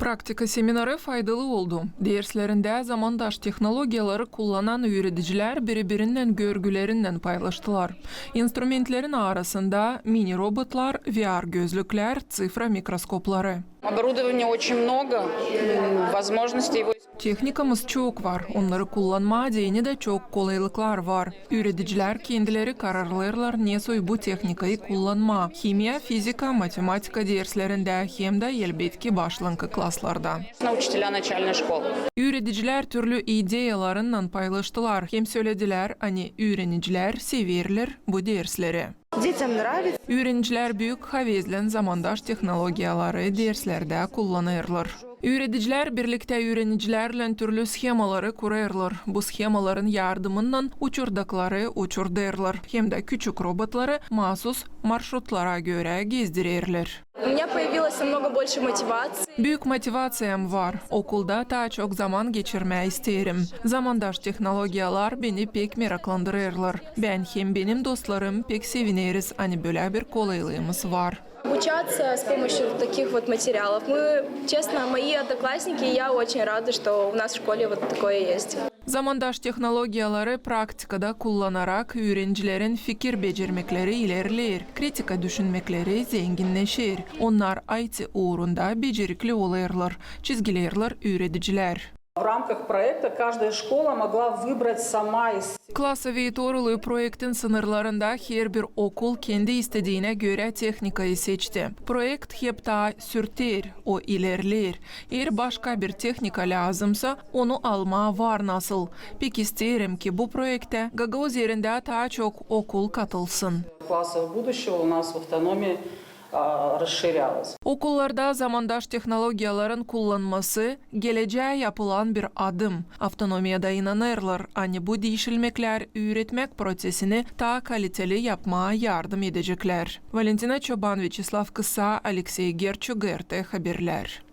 Praktika seminarı faydalı oldu. Derslerinde zamandaş texnologiyaları kullanan öğreticiler birbirinden görgülerinden paylaştılar. İnstrumentlerin arasında mini robotlar, VR gözlükler, sifra mikroskopları. Оборудования очень много, возможностей его. Teknikamız çok var. Onları kullanma dini de çok kolaylıklar var. Öğreticiler kendileri kararlarlar nasıl bu teknikayı kullanma. Kimya, fizika, matematika derslerinde hem de elbette başlangıç klaslarda. Учителя начальной школы. Öğreticiler türlü ideyalarından paylaştılar. Hem söylediler, hani öğrenciler severler bu dersleri. Детям нравится. Öğrenciler büyük havezle zamandaş texnologiyaları derslerde kullanırlar. Öğreticiler birlikte öğrencilerle türlü schemaları kurarlar. Bu schemaların yardımıyla uçurdakları uçurdarlar. Hem de küçük robotları mahsus marşrutlara göre gezdirirler. У меня появилось намного больше мотивации. Büyük motivasyam var. Okulda daha çok zaman geçirmeyi isterim. Zamandaş texnologiyalar beni pek meraklandırırlar. Ben hem benim dostlarım pek seviniriz. Hani böyle bir kolaylığımız var. Обучаться с помощью таких вот материалов. Мы, честно, мои одноклассники, и я очень рада, что у нас в школе вот такое есть. Zamandaş texnologiyaları praktikada kullanarak öğrencilerin fikir becermekleri ilerler, kritika düşünmekleri zenginleşir. Onlar IT uğrunda becerikli olurlar, çizgilerler öğreticiler. В рамках проекта каждая школа могла выбрать сама из. Klasavi Torulu projektin sınırlarında her bir okul kendi istediğine göre teknikayı seçti. Projekt hep daha sürter, o ilerler. Eğer başka bir teknika lazımsa onu alma var nasıl. Pek isterim ki bu projekte Gagavuz yerinde daha çok okul katılsın. Классов будущего у нас в автономии расширялось. Okullarda zamandaş texnologiyaların kullanması geleceğe yapılan bir adım. Avtonomiyada inanırlar, hani bu değişilmekler öğretmek prosesini daha kaliteli yapmaya yardım edecekler. Valentina Çoban, Vyacheslav Kısa, Alexey Gerçuk, GRT Haberler.